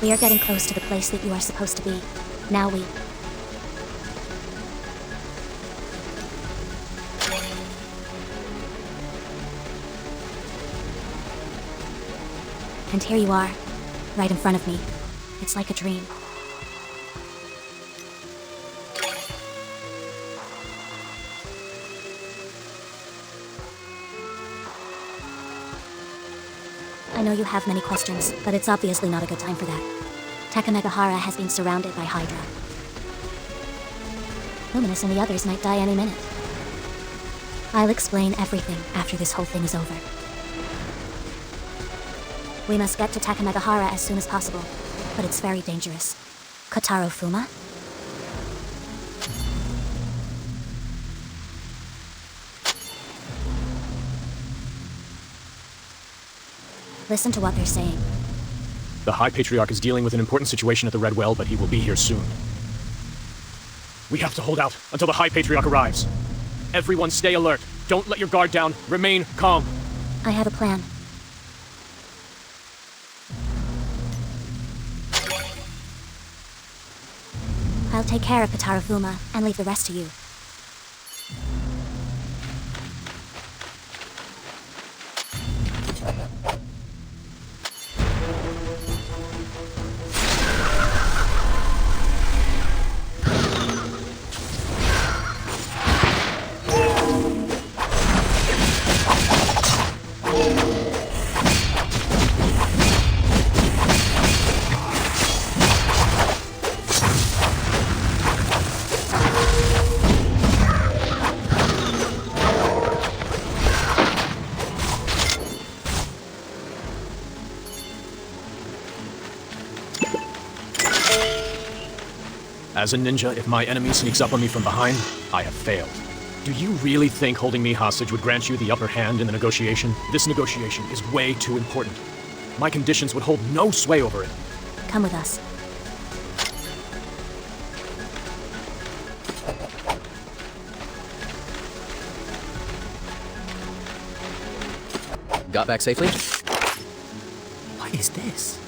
We are getting close to the place that you are supposed to be. Now we... And here you are, right in front of me. It's like a dream. I know you have many questions, but it's obviously not a good time for that. Takamegahara has been surrounded by Hydra. Luminous and the others might die any minute. I'll explain everything after this whole thing is over. We must get to Takamegahara as soon as possible, but it's very dangerous. Kotaro Fuma? Listen to what they're saying. The High Patriarch is dealing with an important situation at the Red Well, but he will be here soon. We have to hold out until the High Patriarch arrives. Everyone stay alert. Don't let your guard down. Remain calm. I have a plan. I'll take care of Kotaro Fuma and leave the rest to you. As a ninja, if my enemy sneaks up on me from behind, I have failed. Do you really think holding me hostage would grant you the upper hand in the negotiation? This negotiation is way too important. My conditions would hold no sway over it. Come with us. Got back safely? What is this?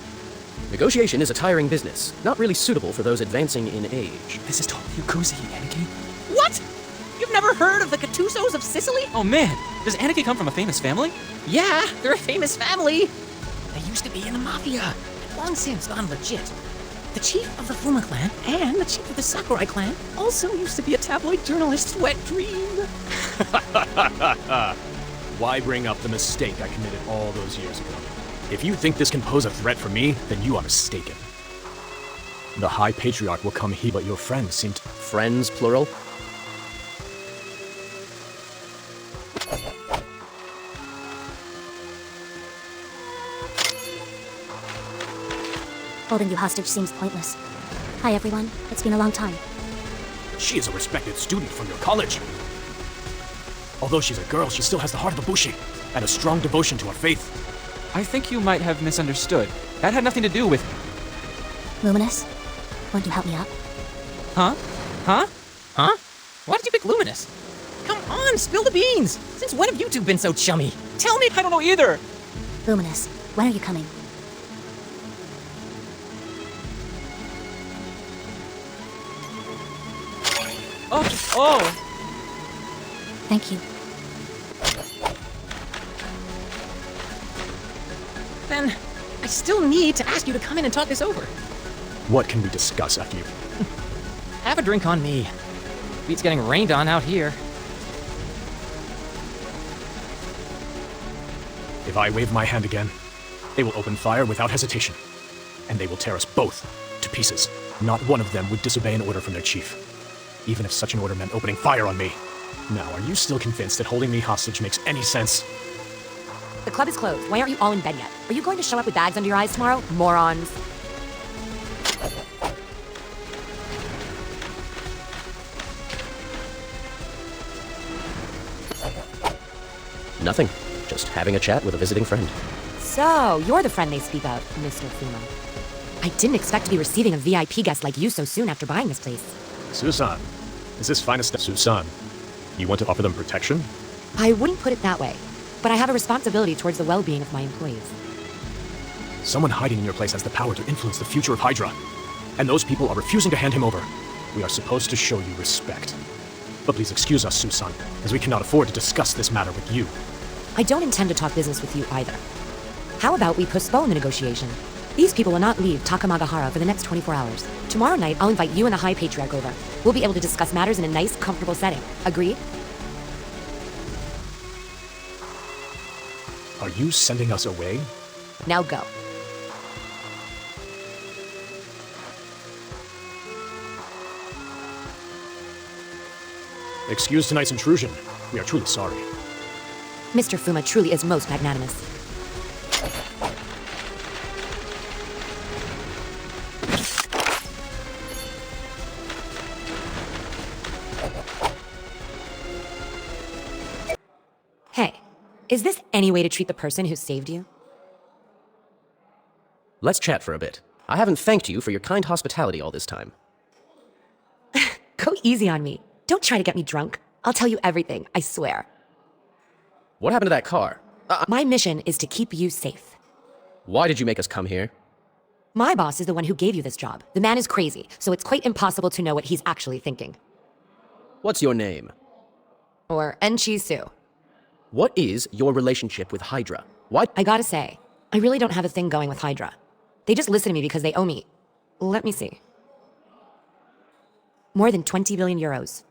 Negotiation is a tiring business, not really suitable for those advancing in age. This is totally Yakuza, Aniki. What? You've never heard of the Gattusos of Sicily? Oh man, does Aniki come from a famous family? Yeah, they're a famous family. They used to be in the Mafia, long since gone legit. The chief of the Fuma clan and the chief of the Sakurai clan also used to be a tabloid journalist's wet dream. Why bring up the mistake I committed all those years ago? If you think this can pose a threat for me, then you are mistaken. The High Patriarch will come here, but your friends seem to... Friends, plural? Holding you hostage seems pointless. Hi everyone, it's been a long time. She is a respected student from your college. Although she's a girl, she still has the heart of a Bushi, and a strong devotion to her faith. I think you might have misunderstood. That had nothing to do with... Luminous, won't you help me up? Huh? Huh? Huh? Why did you pick Luminous? Come on, spill the beans! Since when have you two been so chummy? Tell me! I don't know either! Luminous, when are you coming? Oh! Thank you. Then, I still need to ask you to come in and talk this over. What can we discuss after you? Have a drink on me. Beats getting rained on out here. If I wave my hand again, they will open fire without hesitation. And they will tear us both to pieces. Not one of them would disobey an order from their chief. Even if such an order meant opening fire on me. Now, are you still convinced that holding me hostage makes any sense? The club is closed. Why aren't you all in bed yet? Are you going to show up with bags under your eyes tomorrow? Morons. Nothing. Just having a chat with a visiting friend. So, you're the friend they speak of, Mr. Fuma. I didn't expect to be receiving a VIP guest like you so soon after buying this place. Susan, is this finest step? Susan, you want to offer them protection? I wouldn't put it that way, but I have a responsibility towards the well-being of my employees. Someone hiding in your place has the power to influence the future of Hydra. And those people are refusing to hand him over. We are supposed to show you respect. But please excuse us, Susan, as we cannot afford to discuss this matter with you. I don't intend to talk business with you either. How about we postpone the negotiation? These people will not leave Takamagahara for the next 24 hours. Tomorrow night, I'll invite you and the High Patriarch over. We'll be able to discuss matters in a nice, comfortable setting. Agreed? Are you sending us away? Now go. Excuse tonight's intrusion. We are truly sorry. Mr. Fuma truly is most magnanimous. Hey, is this any way to treat the person who saved you? Let's chat for a bit. I haven't thanked you for your kind hospitality all this time. Go easy on me. Don't try to get me drunk. I'll tell you everything, I swear. What happened to that car? My mission is to keep you safe. Why did you make us come here? My boss is the one who gave you this job. The man is crazy, so it's quite impossible to know what he's actually thinking. What's your name? Or Enchi-Su. What is your relationship with Hydra? Why? I gotta say, I really don't have a thing going with Hydra. They just listen to me because they owe me. Let me see. More than 20 billion euros.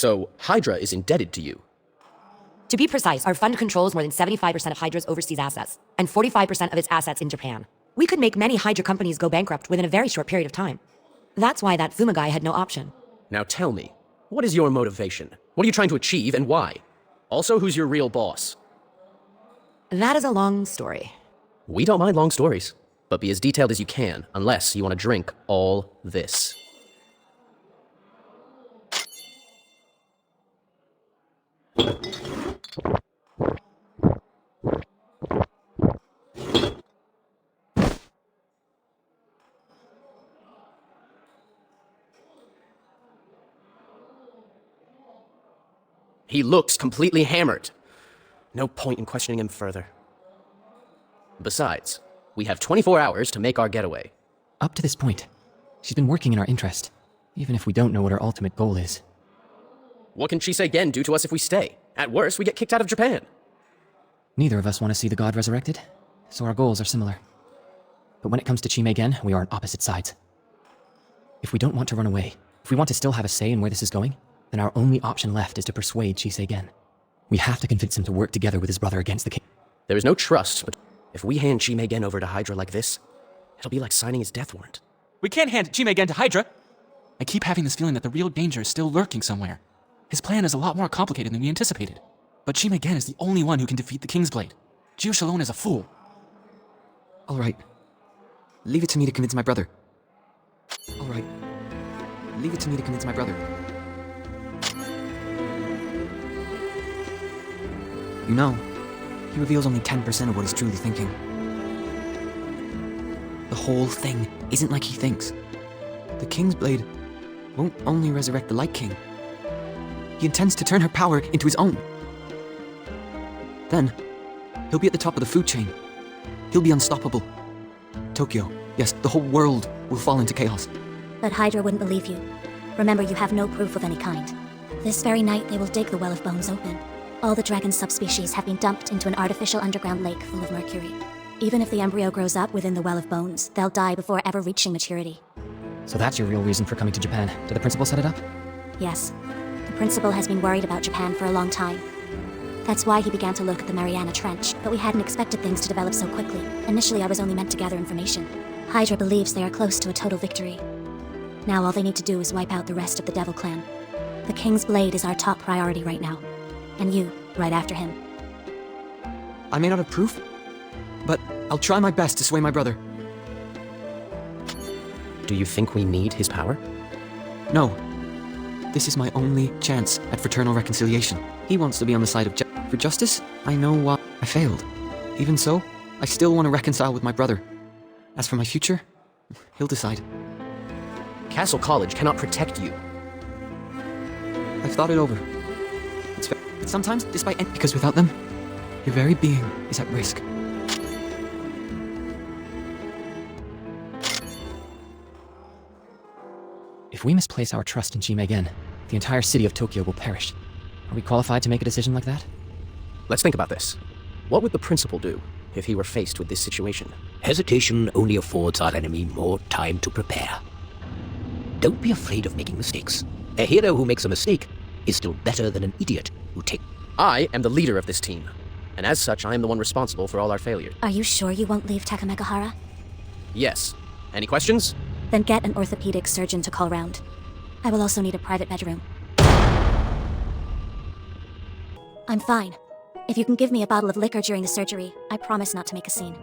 So, Hydra is indebted to you. To be precise, our fund controls more than 75% of Hydra's overseas assets, and 45% of its assets in Japan. We could make many Hydra companies go bankrupt within a very short period of time. That's why that Fuma guy had no option. Now tell me, what is your motivation? What are you trying to achieve and why? Also, who's your real boss? That is a long story. We don't mind long stories, but be as detailed as you can, unless you want to drink all this. He looks completely hammered. No point in questioning him further. Besides, we have 24 hours to make our getaway. Up to this point, she's been working in our interest, even if we don't know what her ultimate goal is. What can Chiseigen do to us if we stay? At worst, we get kicked out of Japan. Neither of us want to see the god resurrected, so our goals are similar. But when it comes to Chimeigen, we are on opposite sides. If we don't want to run away, if we want to still have a say in where this is going, then our only option left is to persuade Chiseigen. We have to convince him to work together with his brother against the king. There is no trust, but if we hand Chimeigen over to Hydra like this, it'll be like signing his death warrant. We can't hand Chimeigen to Hydra! I keep having this feeling that the real danger is still lurking somewhere. His plan is a lot more complicated than we anticipated. But Chimeigen is the only one who can defeat the King's Blade. Jiush alone is a fool. All right. Leave it to me to convince my brother. All right. Leave it to me to convince my brother. You know, he reveals only 10% of what he's truly thinking. The whole thing isn't like he thinks. The King's Blade won't only resurrect the Light King. He intends to turn her power into his own. Then, he'll be at the top of the food chain. He'll be unstoppable. Tokyo, yes, the whole world will fall into chaos. But Hydra wouldn't believe you. Remember, you have no proof of any kind. This very night, they will dig the Well of Bones open. All the dragon subspecies have been dumped into an artificial underground lake full of mercury. Even if the embryo grows up within the Well of Bones, they'll die before ever reaching maturity. So that's your real reason for coming to Japan. Did the principal set it up? Yes. The principal has been worried about Japan for a long time. That's why he began to look at the Mariana Trench, but we hadn't expected things to develop so quickly. Initially, I was only meant to gather information. Hydra believes they are close to a total victory. Now all they need to do is wipe out the rest of the Devil Clan. The King's Blade is our top priority right now. And you, right after him. I may not have proof, but I'll try my best to sway my brother. Do you think we need his power? No. This is my only chance at fraternal reconciliation. He wants to be on the side of for justice. I know why I failed. Even so, I still want to reconcile with my brother. As for my future, he'll decide. Castle College cannot protect you. I've thought it over. It's fair. But sometimes, despite because without them, Your very being is at risk. If we misplace our trust in Chime again, the entire city of Tokyo will perish. Are we qualified to make a decision like that? Let's think about this. What would the principal do if he were faced with this situation? Hesitation only affords our enemy more time to prepare. Don't be afraid of making mistakes. A hero who makes a mistake is still better than an idiot who takes... I am the leader of this team, and as such, I am the one responsible for all our failures. Are you sure you won't leave Takamegahara? Yes. Any questions? Then get an orthopedic surgeon to call round. I will also need a private bedroom. I'm fine. If you can give me a bottle of liquor during the surgery, I promise not to make a scene.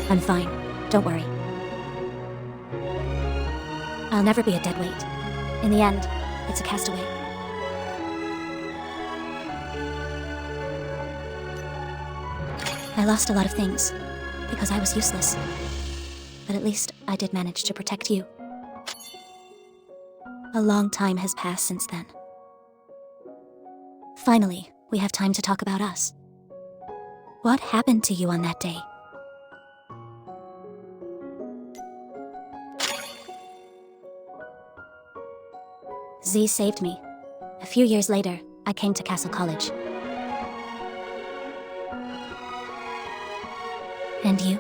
I'm fine. Don't worry. I'll never be a dead weight. In the end, it's a castaway. I lost a lot of things, because I was useless. But at least I did manage to protect you. A long time has passed since then. Finally, we have time to talk about us. What happened to you on that day? Z saved me. A few years later, I came to Castle College. And you?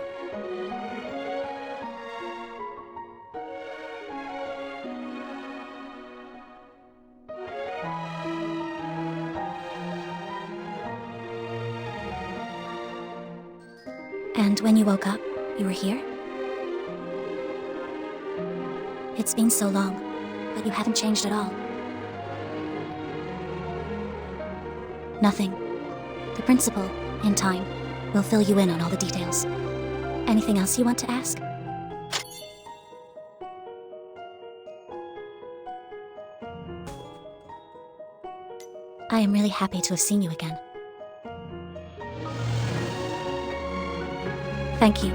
And when you woke up, you were here? It's been so long, but you haven't changed at all. Nothing. The principal, in time, will fill you in on all the details. Anything else you want to ask? I am really happy to have seen you again. Thank you.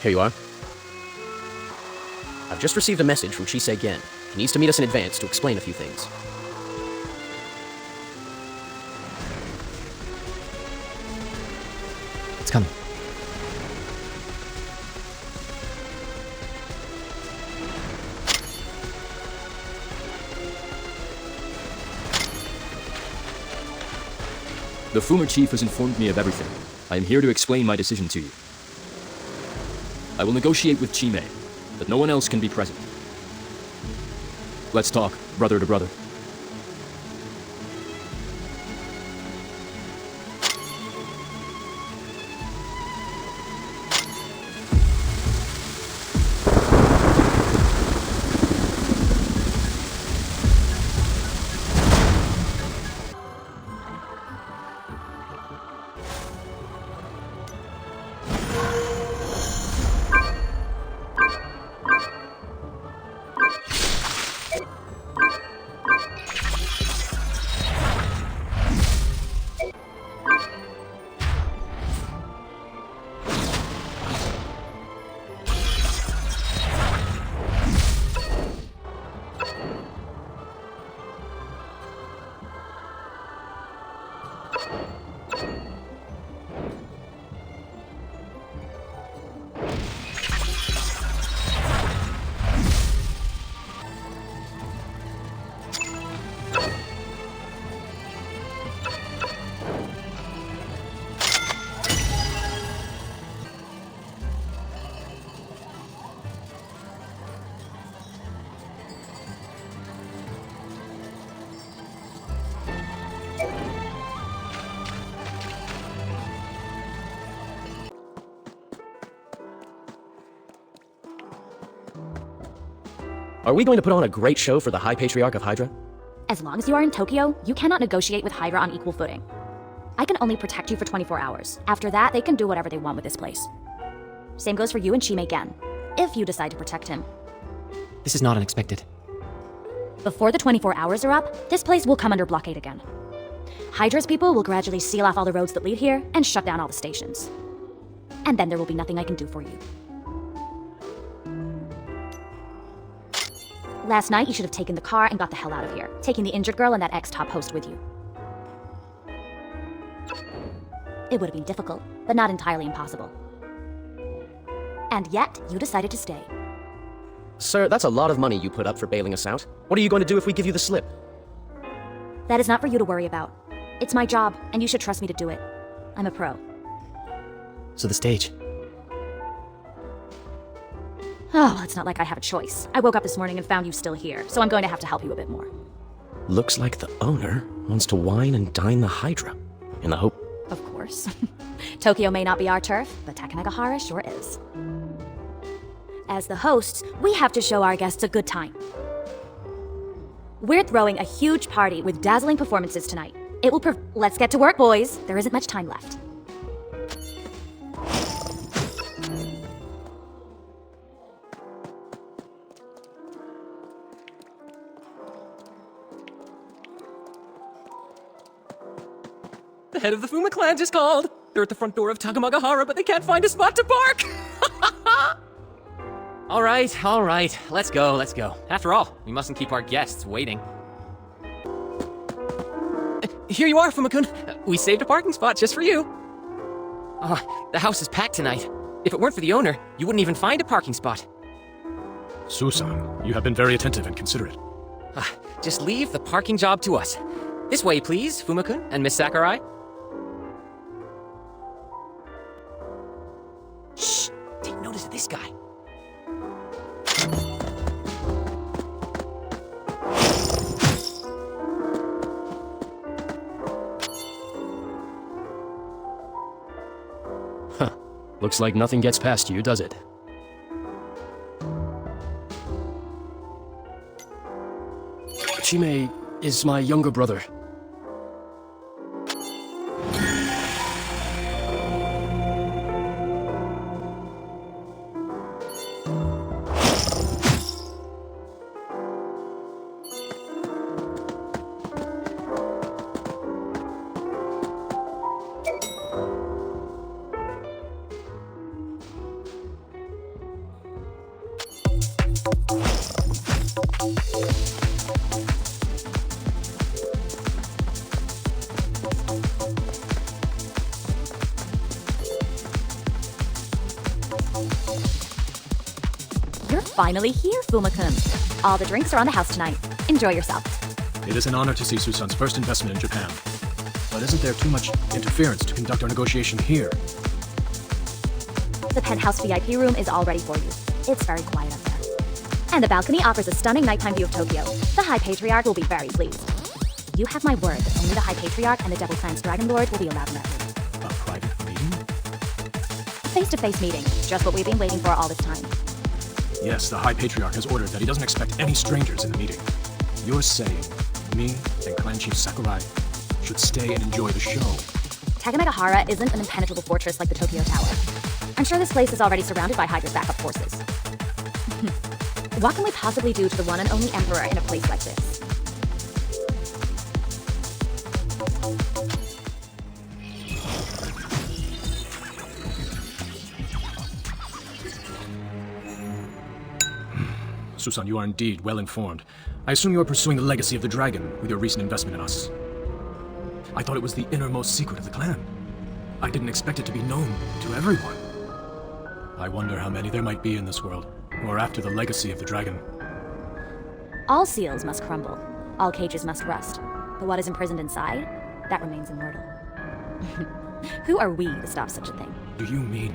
Here you are. I've just received a message from Chisei Gen. He needs to meet us in advance to explain a few things. It's coming. The Fuma chief has informed me of everything. I am here to explain my decision to you. I will negotiate with Chime, but no one else can be present. Let's talk, brother to brother. Are we going to put on a great show for the High Patriarch of Hydra? As long as you are in Tokyo, you cannot negotiate with Hydra on equal footing. I can only protect you for 24 hours. After that, they can do whatever they want with this place. Same goes for you and Chime Gen, if you decide to protect him. This is not unexpected. Before the 24 hours are up, this place will come under blockade again. Hydra's people will gradually seal off all the roads that lead here and shut down all the stations. And then there will be nothing I can do for you. Last night, you should have taken the car and got the hell out of here, taking the injured girl and that ex-top host with you. It would have been difficult, but not entirely impossible. And yet, you decided to stay. Sir, that's a lot of money you put up for bailing us out. What are you going to do if we give you the slip? That is not for you to worry about. It's my job, and you should trust me to do it. I'm a pro. So the stage. Oh, it's not like I have a choice. I woke up this morning and found you still here, so I'm going to have to help you a bit more. Looks like the owner wants to wine and dine the Hydra, in the hope... Of course. Tokyo may not be our turf, but Takanagahara sure is. As the hosts, we have to show our guests a good time. We're throwing a huge party with dazzling performances tonight. It will Let's get to work, boys. There isn't much time left. The head of the Fuma clan just called. They're at the front door of Takamagahara, but they can't find a spot to park. All right. Let's go. After all, we mustn't keep our guests waiting. Here you are, Fuma-kun. We saved a parking spot just for you. Oh, the house is packed tonight. If it weren't for the owner, you wouldn't even find a parking spot. Susan, you have been very attentive and considerate. Just leave the parking job to us. This way, please, Fuma-kun and Miss Sakurai. Shh! Take notice of this guy. Looks like nothing gets past you, does it? Chime is my younger brother. You're finally here, Fuma-kun. All the drinks are on the house tonight. Enjoy yourself. It is an honor to see Susan's first investment in Japan. But isn't there too much interference to conduct our negotiation here? The penthouse VIP room is all ready for you. It's very quiet up there. And the balcony offers a stunning nighttime view of Tokyo. The High Patriarch will be very pleased. You have my word that only the High Patriarch and the Devil Clan's Dragon Lord will be allowed in that room. A private meeting? A face-to-face meeting, just what we've been waiting for all this time. Yes, the High Patriarch has ordered that he doesn't expect any strangers in the meeting. You're saying me and Clan Chief Sakurai should stay and enjoy the show. Takamagahara isn't an impenetrable fortress like the Tokyo Tower. I'm sure this place is already surrounded by Hydra's backup forces. What can we possibly do to the one and only Emperor in a place like this? Susan, you are indeed well informed. I assume you are pursuing the legacy of the dragon with your recent investment in us. I thought it was the innermost secret of the clan. I didn't expect it to be known to everyone. I wonder how many there might be in this world, who are after the legacy of the dragon. All seals must crumble. All cages must rust. But what is imprisoned inside, that remains immortal. Who are we to stop such a thing? Do you mean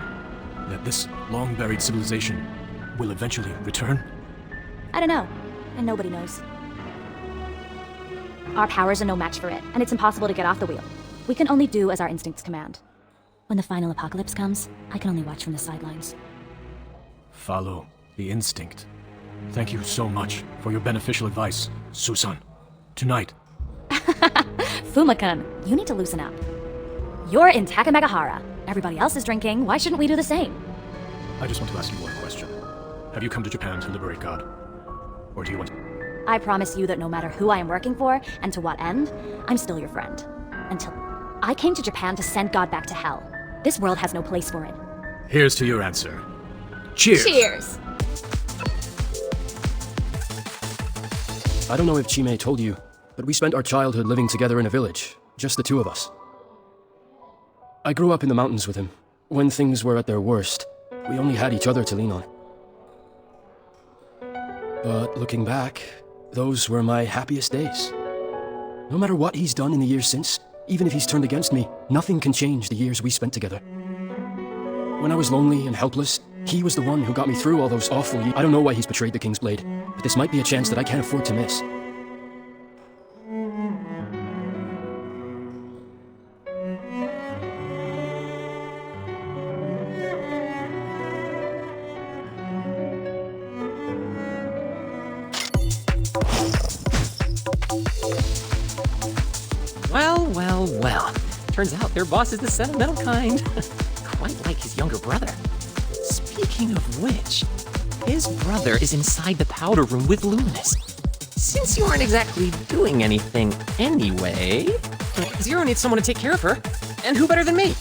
that this long-buried civilization will eventually return? I don't know, and nobody knows. Our powers are no match for it, and it's impossible to get off the wheel. We can only do as our instincts command. When the final apocalypse comes, I can only watch from the sidelines. Follow the instinct. Thank you so much for your beneficial advice, Susan. Tonight. Fuma-kun, you need to loosen up. You're in Takamagahara. Everybody else is drinking. Why shouldn't we do the same? I just want to ask you one question. Have you come to Japan to liberate God? Or do you want... I promise you that no matter who I am working for and to what end, I'm still your friend. Until I came to Japan to send God back to hell. This world has no place for it. Here's to your answer. Cheers! Cheers! I don't know if Chime told you, but we spent our childhood living together in a village, just the two of us. I grew up in the mountains with him. When things were at their worst, we only had each other to lean on. But looking back, those were my happiest days. No matter what he's done in the years since, even if he's turned against me, nothing can change the years we spent together. When I was lonely and helpless, he was the one who got me through all those awful years. I don't know why he's betrayed the King's Blade, but this might be a chance that I can't afford to miss. Well. Turns out their boss is the sentimental kind. Quite like his younger brother. Speaking of which, his brother is inside the powder room with Luminous. Since you aren't exactly doing anything anyway, Zero needs someone to take care of her. And who better than me?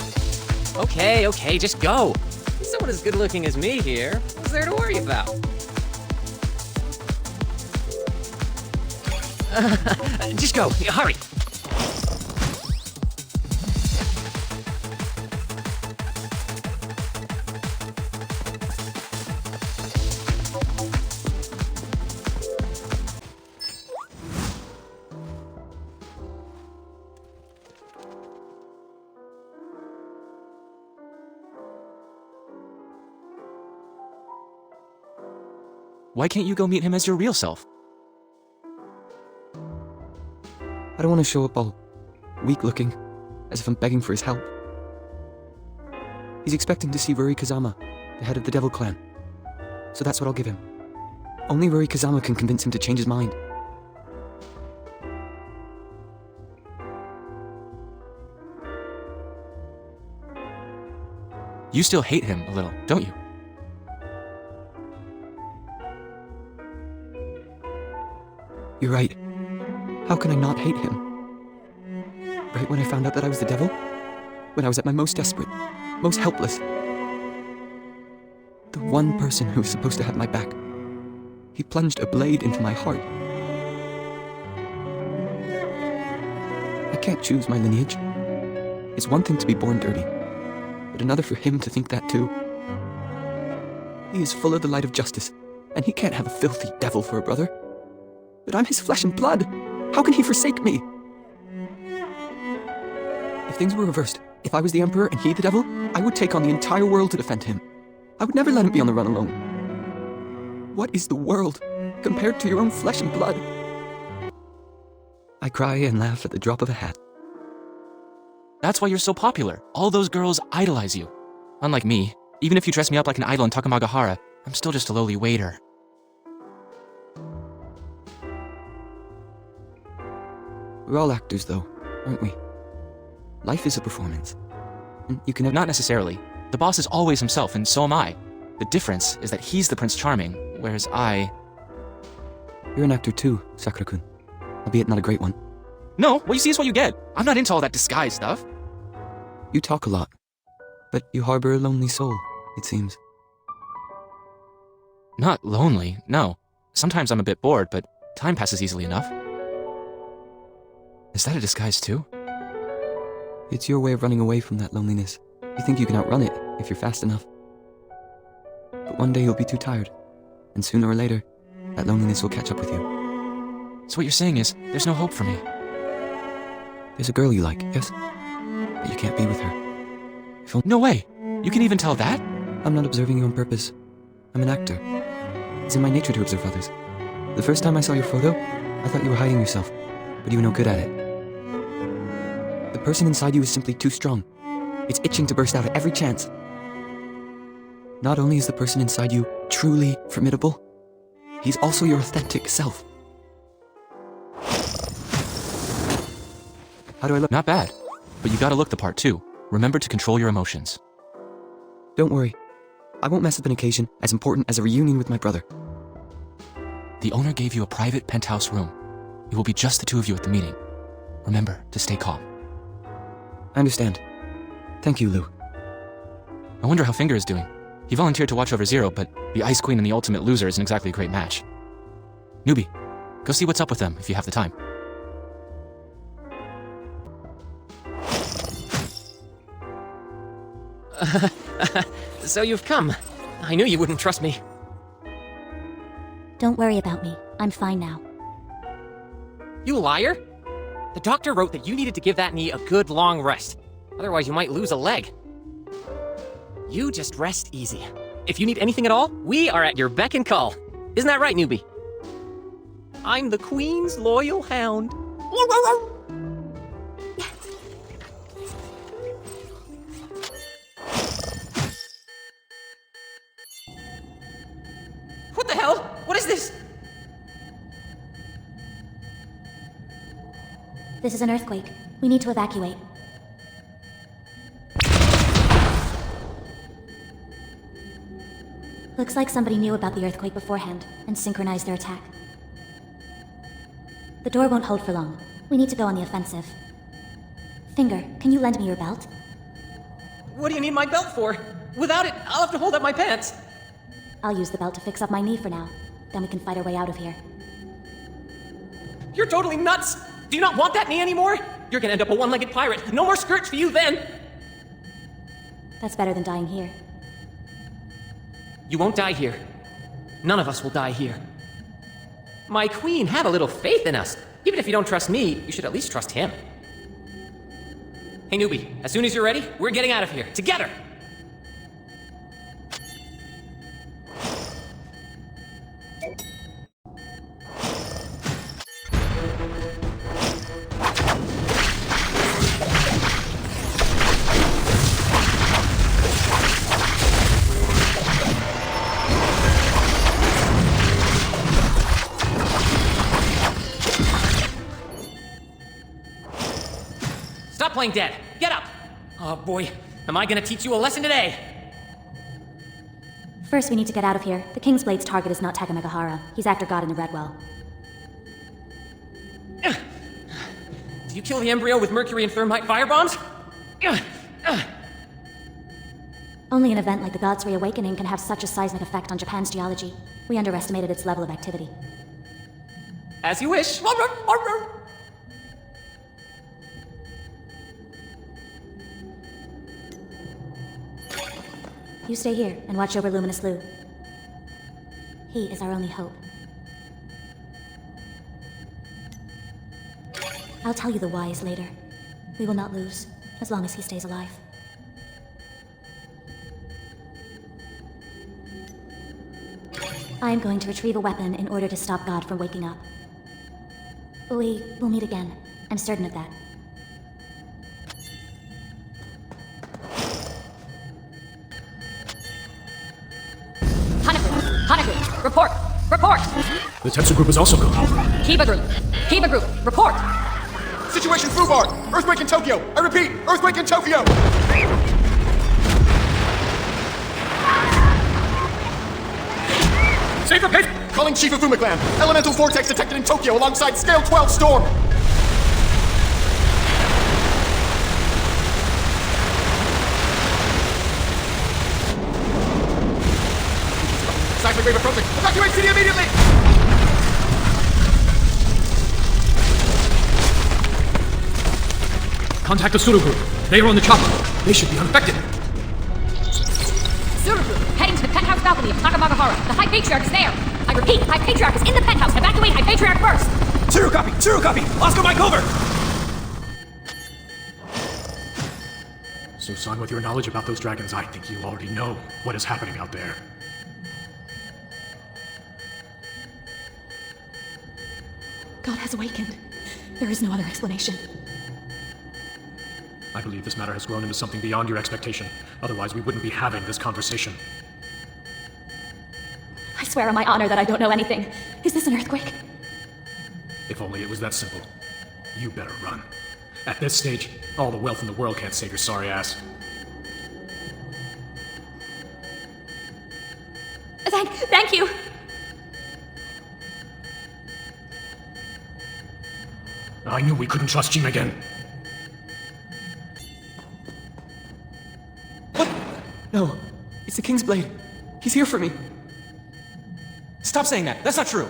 Okay, just go. Someone as good looking as me here, what's there to worry about? Just go, hurry. Why can't you go meet him as your real self? I don't want to show up all weak-looking, as if I'm begging for his help. He's expecting to see Ruri Kazama, the head of the Devil Clan. So that's what I'll give him. Only Ruri Kazama can convince him to change his mind. You still hate him a little, don't you? You're right. How can I not hate him? Right when I found out that I was the devil? When I was at my most desperate, most helpless. The one person who was supposed to have my back. He plunged a blade into my heart. I can't choose my lineage. It's one thing to be born dirty, but another for him to think that too. He is full of the light of justice, and he can't have a filthy devil for a brother. But I'm his flesh and blood. How can he forsake me? If things were reversed, if I was the Emperor and he the devil, I would take on the entire world to defend him. I would never let him be on the run alone. What is the world compared to your own flesh and blood? I cry and laugh at the drop of a hat. That's why you're so popular. All those girls idolize you. Unlike me, even if you dress me up like an idol in Takamagahara, I'm still just a lowly waiter. We're all actors, though, aren't we? Life is a performance. And you can have... Not necessarily. The boss is always himself, and so am I. The difference is that he's the Prince Charming, whereas I... You're an actor too, Sakura-kun. Albeit not a great one. No, what you see is what you get. I'm not into all that disguise stuff. You talk a lot, but you harbor a lonely soul, it seems. Not lonely, no. Sometimes I'm a bit bored, but time passes easily enough. Is that a disguise too? It's your way of running away from that loneliness. You think you can outrun it if you're fast enough. But one day you'll be too tired, and sooner or later, that loneliness will catch up with you. So what you're saying is, there's no hope for me. There's a girl you like, yes? But you can't be with her. No way! You can even tell that? I'm not observing you on purpose. I'm an actor. It's in my nature to observe others. The first time I saw your photo, I thought you were hiding yourself, but you were no good at it. The person inside you is simply too strong. It's itching to burst out at every chance. Not only is the person inside you truly formidable, he's also your authentic self. How do I look? Not bad. But you gotta look the part too. Remember to control your emotions. Don't worry. I won't mess up an occasion as important as a reunion with my brother. The owner gave you a private penthouse room. It will be just the two of you at the meeting. Remember to stay calm. I understand. Thank you, Lou. I wonder how Finger is doing. He volunteered to watch over Zero, but the Ice Queen and the Ultimate Loser isn't exactly a great match. Newbie, go see what's up with them if you have the time. So you've come. I knew you wouldn't trust me. Don't worry about me. I'm fine now. You liar! The doctor wrote that you needed to give that knee a good long rest. Otherwise, you might lose a leg. You just rest easy. If you need anything at all, we are at your beck and call. Isn't that right, newbie? I'm the Queen's loyal hound. What the hell? What is this? This is an earthquake. We need to evacuate. Looks like somebody knew about the earthquake beforehand and synchronized their attack. The door won't hold for long. We need to go on the offensive. Finger, can you lend me your belt? What do you need my belt for? Without it, I'll have to hold up my pants. I'll use the belt to fix up my knee for now. Then we can fight our way out of here. You're totally nuts! Do you not want that knee anymore? You're gonna end up a one-legged pirate. No more skirts for you then! That's better than dying here. You won't die here. None of us will die here. My queen, have a little faith in us. Even if you don't trust me, you should at least trust him. Hey newbie, as soon as you're ready, we're getting out of here. Together! Stop playing dead. Get up! Oh boy, am I gonna teach you a lesson today? First, we need to get out of here. The King's Blade's target is not Takamegahara. He's after God in the Redwell. Do you kill the embryo with mercury and thermite firebombs? Only an event like the God's Reawakening can have such a seismic effect on Japan's geology. We underestimated its level of activity. As you wish. You stay here and watch over Luminous Lou. He is our only hope. I'll tell you the whys later. We will not lose, as long as he stays alive. I am going to retrieve a weapon in order to stop God from waking up. We will meet again. I'm certain of that. Hanaku, report! Report! The Tetsu group is also gone. Kiba group, report! Situation Fubar! Earthquake in Tokyo! I repeat, earthquake in Tokyo! Save the pace! Calling Chief of Fuma Clan. Elemental vortex detected in Tokyo alongside Scale 12 storm! Seismic wave approaching! Evacuate city immediately! Contact the Suru group. They are on the chopper. They should be unaffected. Suru group, heading to the penthouse balcony of Takamagahara. The High Patriarch is there! I repeat, High Patriarch is in the penthouse! Evacuate High Patriarch first! Suru copy! Suru copy! Oscar Mike over! So, son, with your knowledge about those dragons, I think you already know what is happening out there. God has awakened. There is no other explanation. I believe this matter has grown into something beyond your expectation. Otherwise, we wouldn't be having this conversation. I swear on my honor that I don't know anything. Is this an earthquake? If only it was that simple. You better run. At this stage, all the wealth in the world can't save your sorry ass. Thank you. I knew we couldn't trust Jim again. What? No. It's the King's Blade. He's here for me. Stop saying that. That's not true.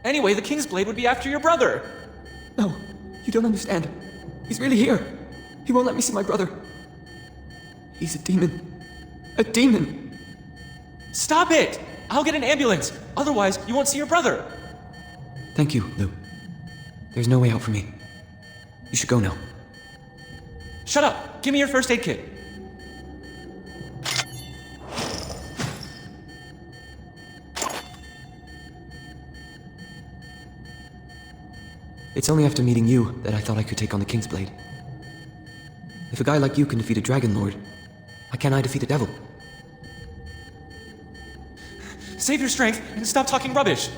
Anyway, the King's Blade would be after your brother. No. You don't understand. He's really here. He won't let me see my brother. He's a demon. A demon. Stop it! I'll get an ambulance. Otherwise, you won't see your brother. Thank you, Lou. There's no way out for me. You should go now. Shut up. Give me your first aid kit. It's only after meeting you that I thought I could take on the King's Blade. If a guy like you can defeat a Dragon Lord, why can't I defeat a devil? Save your strength and stop talking rubbish.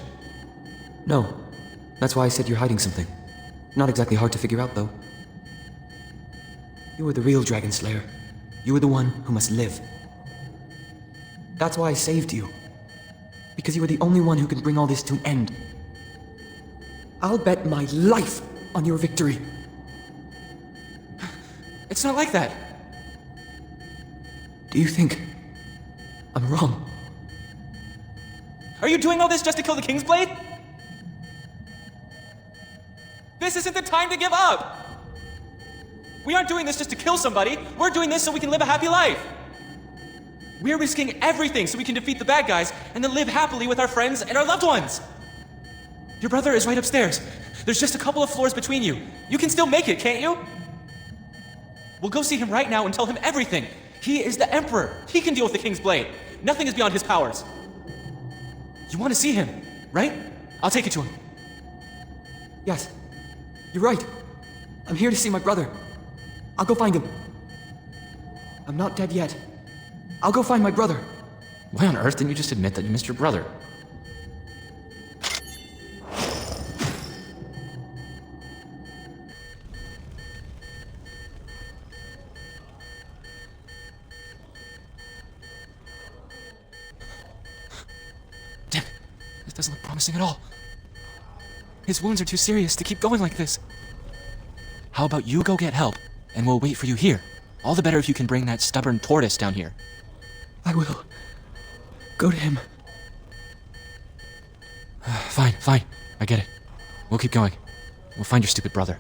No. That's why I said you're hiding something. Not exactly hard to figure out, though. You were the real Dragon Slayer. You were the one who must live. That's why I saved you. Because you were the only one who can bring all this to an end. I'll bet my life on your victory. It's not like that. Do you think I'm wrong? Are you doing all this just to kill the King's Blade? This isn't the time to give up! We aren't doing this just to kill somebody. We're doing this so we can live a happy life. We're risking everything so we can defeat the bad guys and then live happily with our friends and our loved ones. Your brother is right upstairs. There's just a couple of floors between you. You can still make it, can't you? We'll go see him right now and tell him everything. He is the Emperor. He can deal with the King's Blade. Nothing is beyond his powers. You want to see him, right? I'll take you to him. Yes. You're right. I'm here to see my brother. I'll go find him. I'm not dead yet. I'll go find my brother. Why on earth didn't you just admit that you missed your brother? Damn, this doesn't look promising at all. His wounds are too serious to keep going like this. How about you go get help, and we'll wait for you here. All the better if you can bring that stubborn tortoise down here. I will. Go to him. Fine. I get it. We'll keep going. We'll find your stupid brother.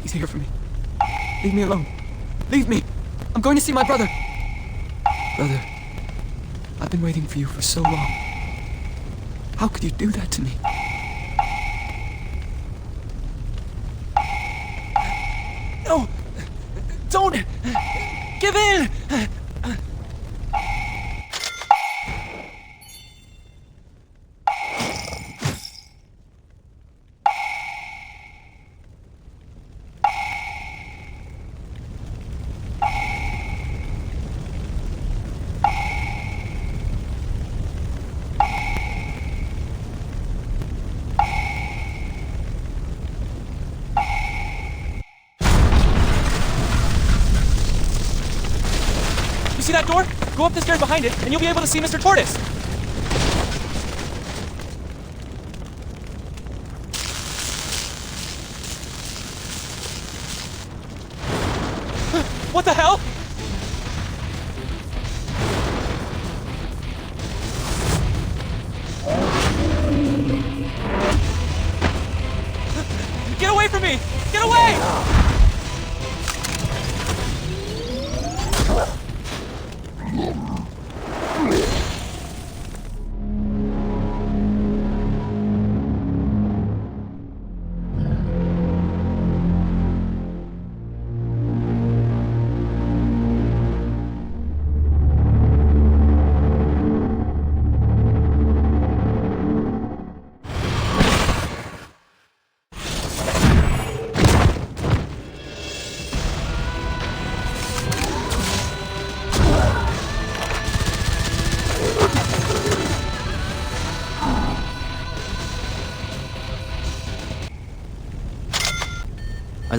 He's here for me. Leave me alone. Leave me! I'm going to see my brother! Brother, I've been waiting for you for so long. How could you do that to me? No! Don't! Give in! You see that door? Go up the stairs behind it, and you'll be able to see Mr. Tortoise. What the hell? Get away from me! Get away!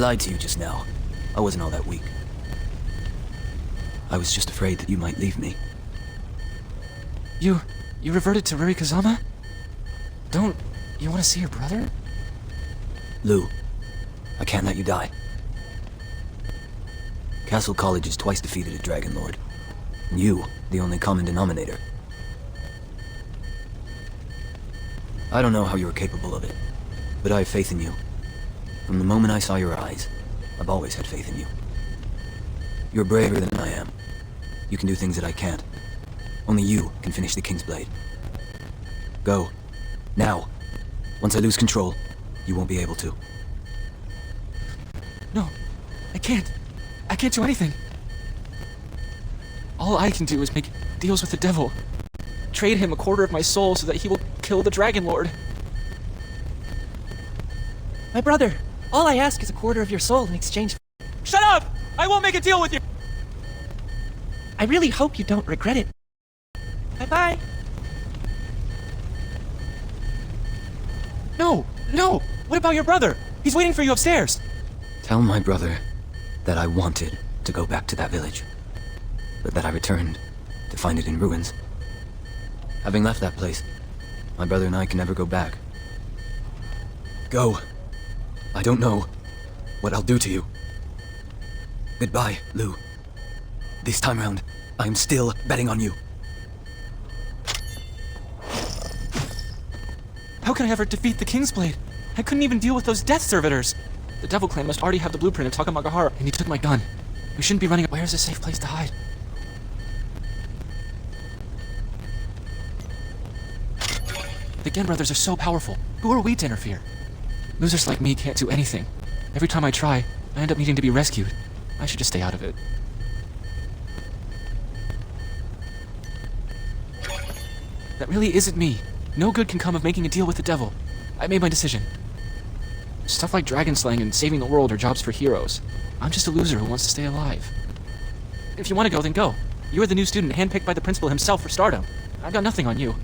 lied to you just now. I wasn't all that weak. I was just afraid that you might leave me. You reverted to Rurikazama? Don't you want to see your brother? Lou, I can't let you die. Castle College has twice defeated a Dragon Lord. And you, the only common denominator. I don't know how you are capable of it, but I have faith in you. From the moment I saw your eyes, I've always had faith in you. You're braver than I am. You can do things that I can't. Only you can finish the King's Blade. Go. Now. Once I lose control, you won't be able to. No, I can't. I can't do anything. All I can do is make deals with the devil. Trade him a quarter of my soul so that he will kill the Dragon Lord. My brother, all I ask is a quarter of your soul in exchange for... Shut up! I won't make a deal with you! I really hope you don't regret it. Bye-bye. No! What about your brother? He's waiting for you upstairs. Tell my brother that I wanted to go back to that village, but that I returned to find it in ruins. Having left that place, my brother and I can never go back. Go. I don't know what I'll do to you. Goodbye, Lou. This time round, I'm still betting on you. How can I ever defeat the King's Blade? I couldn't even deal with those death servitors. The Devil Clan must already have the blueprint of Takamagahara, and he took my gun. We shouldn't be running. Where's a safe place to hide? The Gen brothers are so powerful. Who are we to interfere? Losers like me can't do anything. Every time I try, I end up needing to be rescued. I should just stay out of it. That really isn't me. No good can come of making a deal with the devil. I made my decision. Stuff like dragon slaying and saving the world are jobs for heroes. I'm just a loser who wants to stay alive. If you want to go, then go. You are the new student handpicked by the principal himself for stardom. I've got nothing on you.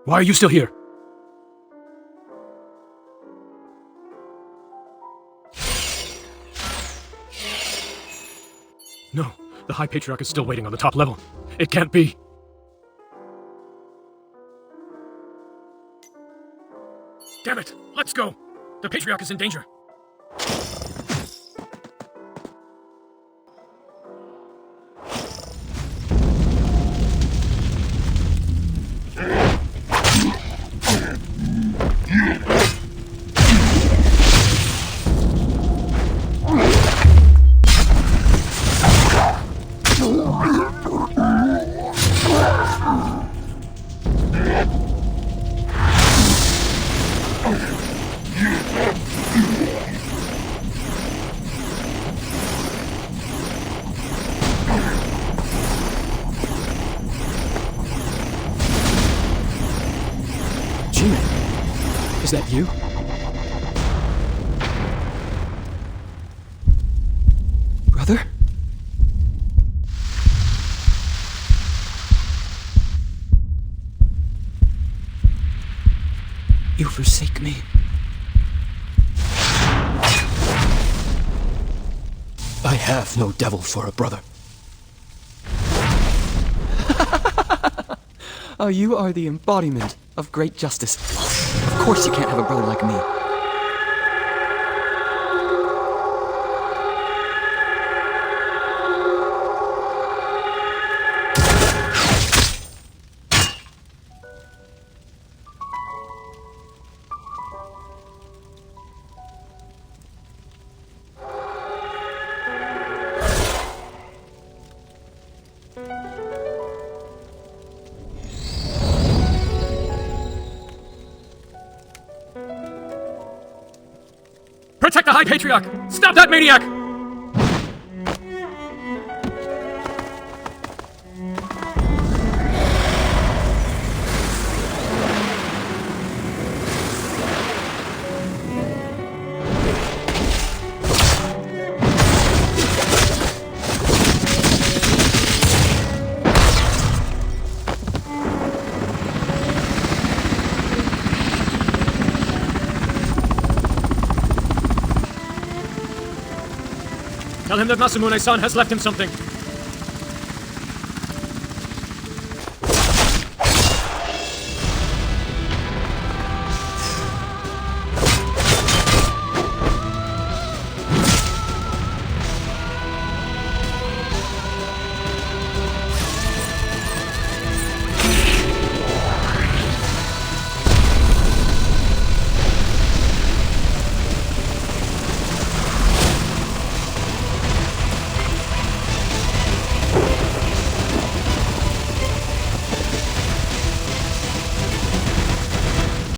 Why are you still here? No, the High Patriarch is still waiting on the top level. It can't be. Damn it! Let's go! The Patriarch is in danger. Is that you? Brother? You forsake me. I have no devil for a brother. Oh, you are the embodiment of great justice. Of course you can't have a brother like me. Protect the High Patriarch! Stop that maniac! Tell him that Masamune-san has left him something.